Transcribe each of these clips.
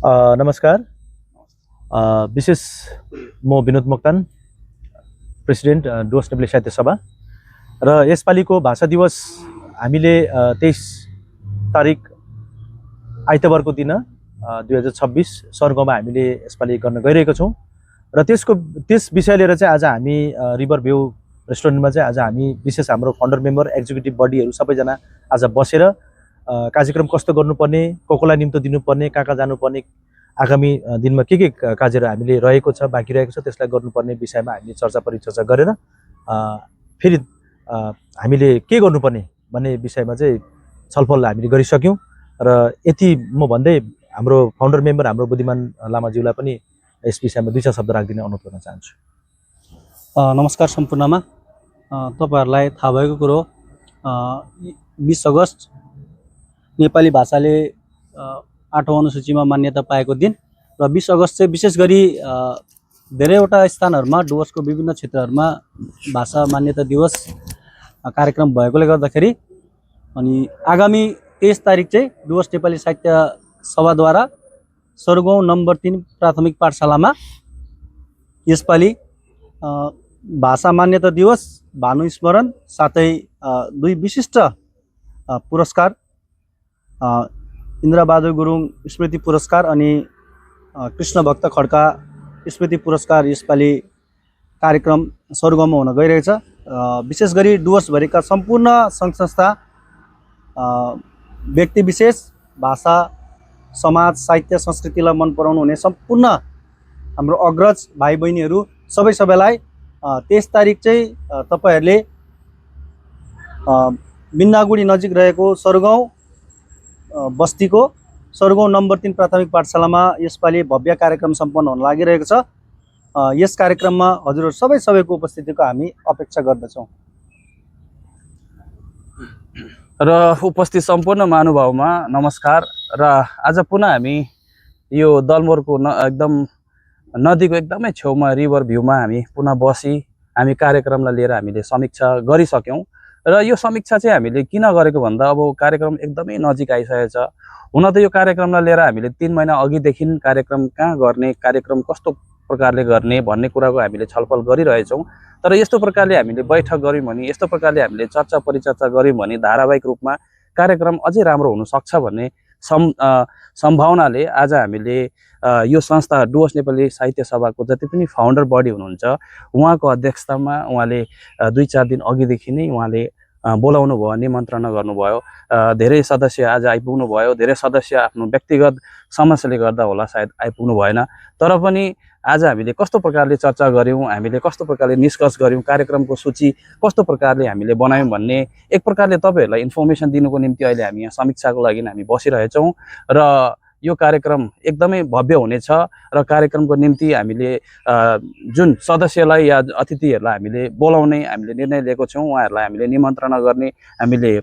नमस्कार। विशेष म विनोद मोक्तान, प्रेसिडेन्ट डुवर्स नेपाली साहित्य सभा र यसपालिको भाषा दिवस हामीले 23 तारिक आइतबारको दिन 2026 सर्गमा हामीले यसपालि गर्न गइरहेको छौँ र त्यस विषय लिएर चाहिँ आज हामी रिभर भ्यू रेस्टुरेन्टमा चाहिँ आज हामी विशेष हाम्रो फाउन्डर मेम्बर एक्जिक्युटिभ बडीहरू सबैजना आज बसेर कार्यक्रम कस्तो गर्नुपर्ने, कोलाई निम्तो दिनुपर्ने, कहाँ कहाँ जानुपर्ने, आगामी दिनमा के कार्यहरू हामीले रहेको छ, बाँकी रहेको छ, त्यसलाई गर्नुपर्ने विषयमा हामीले चर्चा परिचर्चा गरेर फेरि हामीले के गर्नुपर्ने भन्ने विषयमा चाहिँ छलफल हामीले गरिसक्यौँ र यति म भन्दै हाम्रो फाउन्डर मेम्बर हाम्रो बुद्धिमान लामाज्यूलाई पनि यस विषयमा 2 शब्द राखिदिने अनुरोध गर्न चाहन्छु। नमस्कार सम्पूर्णमा। तपाईहरुलाई थाहा भएको कुरो 20 अगस्त नेपाली भाषाले 8औं अनुसूचीमा मान्यता पाएको दिन र 20 अगस्त चाहिँ विशेष गरी धेरैवटा स्थानहरुमा डुवर्सको विभिन्न क्षेत्रहरुमा भाषा मान्यता दिवस कार्यक्रम भएकोले गर्दाखेरि अनि आगामी 23 तारिक चाहिँ डुवर्स नेपाली साहित्य सभाद्वारा सर्गौं नम्बर 3 प्राथमिक पाठशालामा यसपालि भाषा मान्यता दिवस, भानु स्मरण साथै 2 विशिष्ट पुरस्कार इन्द्रबहादुर गुरुङ स्मृति पुरस्कार अनि कृष्ण भक्त खड्का स्मृति पुरस्कार यसपालि कार्यक्रम सर्गौंमा हुन गइरहेछ। विशेष गरी डुवर्सभरिका सम्पूर्ण सङ्घ संस्था, व्यक्ति विशेष, भाषा, समाज, साहित्य, संस्कृतिलाई मन पराउनु हुने सम्पूर्ण हाम्रो अग्रज भाइ बहिनीहरू सबैलाई 23 तारिक चाहिँ तपाईहरुले बिन्नागुडी नजिक रहेको सर्गौं बस्तीको सर्गौं नम्बर 3 प्राथमिक पाठशालामा यसपालि भव्य कार्यक्रम सम्पन्न हुन लागिरहेको छ। यस कार्यक्रममा हजुरहरु सबैको उपस्थितिको हामी अपेक्षा गर्दछौँ र उपस्थित सम्पूर्ण महानुभावमा नमस्कार। र आज पुनः हामी यो दलमोरको एकदम नदीको एकदमै छेउमा रिभर भ्यूमा हामी पुनः बसी हामी कार्यक्रमलाई लिएर हामीले समीक्षा गरिसक्यौं र यो समीक्षा चाहिँ हामीले किन गरेको भन्दा अब कार्यक्रम एकदमै नजिक आइसकेको छ। हुन त यो कार्यक्रमलाई लिएर हामीले 3 महिना अघिदेखि कार्यक्रम कहाँ गर्ने, कार्यक्रम कस्तो प्रकारले गर्ने भन्ने कुराको हामीले छलफल गरिरहेछौँ। तर यस्तो प्रकारले हामीले बैठक गर्यौं भने, यस्तो प्रकारले हामीले चर्चा परिचर्चा गर्यौं भने धारावाहिक रूपमा कार्यक्रम अझै राम्रो हुन सक्छ भन्ने सम्भावनाले आज हामीले यो संस्था डुवर्स नेपाली साहित्य सभाको जति पनि फाउन्डर बडी हुनुहुन्छ उहाँको अध्यक्षतामा उहाँले 2-4 दिन अघिदेखि नै उहाँले बोलाउनु भयो, निमन्त्रणा गर्नुभयो। धेरै सदस्य आज आइपुग्नु भयो, धेरै सदस्य आफ्नो व्यक्तिगत समस्याले गर्दा होला सायद आइपुग्नु भएन। तर पनि आज हामीले कस्तो प्रकारले चर्चा गर्यौं, हामीले कस्तो प्रकारले निष्कर्ष गर्यौं, कार्यक्रमको सूची कस्तो प्रकारले हामीले बनायौं भन्ने एक प्रकारले तपाईहरुलाई इन्फर्मेसन दिनुको निम्ति अहिले हामी यहाँ समीक्षाको लागि हामी बसिरहेछौँ र यो कार्यक्रम एकदमै भव्य हुनेछ र कार्यक्रमको निम्ति हामीले जुन सदस्यलाई या अतिथिहरूलाई हामीले बोलाउने हामीले निर्णय लिएको छौँ, उहाँहरूलाई हामीले निमन्त्रणा गर्ने हामीले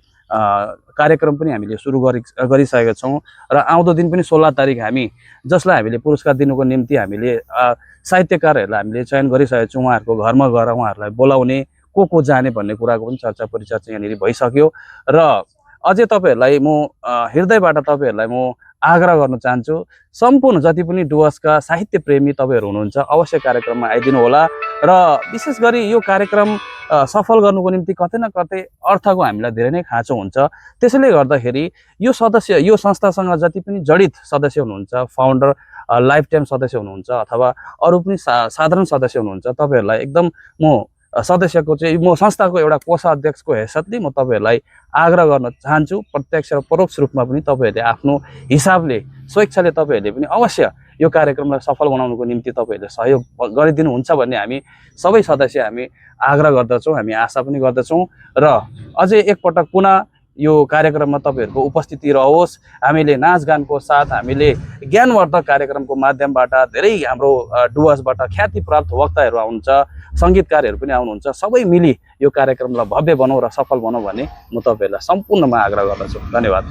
कार्यक्रम पनि हामीले सुरु गरिसकेका छौँ र आउँदो दिन पनि 16 तारिक हामी जसलाई हामीले पुरस्कार दिनुको निम्ति हामीले साहित्यकारहरूलाई हामीले चयन गरिसकेका छौँ। उहाँहरूको घरमा गएर उहाँहरूलाई बोलाउने, को जाने भन्ने कुराको पनि चर्चा परिचर्चा यहाँनिर भइसक्यो र अझै तपाईहरुलाई म हृदयबाट तपाईहरुलाई म आग्रह गर्न चाहन्छु, सम्पूर्ण जति पनि डुवर्सका साहित्य प्रेमी तपाईहरु हुनुहुन्छ अवश्य कार्यक्रममा आइदिनु होला र विशेष गरी यो कार्यक्रम सफल गर्नुको निम्ति कतै न कतै अर्थको हामीलाई धेरै नै खाँचो हुन्छ। त्यसैले गर्दाखेरि यो सदस्य, यो संस्थासँग जति पनि जडित सदस्य हुनुहुन्छ, फाउन्डर, लाइफ टाइम सदस्य हुनुहुन्छ अथवा अरू पनि साधारण सदस्य हुनुहुन्छ, तपाईहरुलाई एकदम म सदस्यको चाहिँ म संस्थाको एउटा कोषाध्यक्षको हैसियतले म तपाईहरुलाई आग्रह गर्न चाहन्छु। प्रत्यक्ष र परोक्ष रूपमा पनि तपाईहरुले आफ्नो हिसाबले स्वेच्छाले तपाईहरुले पनि अवश्य यो कार्यक्रमलाई सफल बनाउनुको निम्ति तपाईहरुले सहयोग गरिदिनुहुन्छ भन्ने हामी सबै सदस्य हामी आग्रह गर्दछौँ, हामी आशा पनि गर्दछौँ र अझै एकपटक पुनः यो कार्यक्रममा तपाईहरुको उपस्थिति रहोस्। हामीले नाचगानको साथ हामीले ज्ञानवर्धक कार्यक्रमको माध्यमबाट धेरै हाम्रो डुवर्सबाट ख्यातिप्राप्त वक्ताहरू आउनुहुन्छ, संगीतकारहरू पनि आउनुहुन्छ, सबै मिली यो कार्यक्रमलाई भव्य बनाऊ र सफल बनाऊ भन्ने म तपाईहरुलाई सम्पूर्णमा आग्रह गर्दछु। धन्यवाद।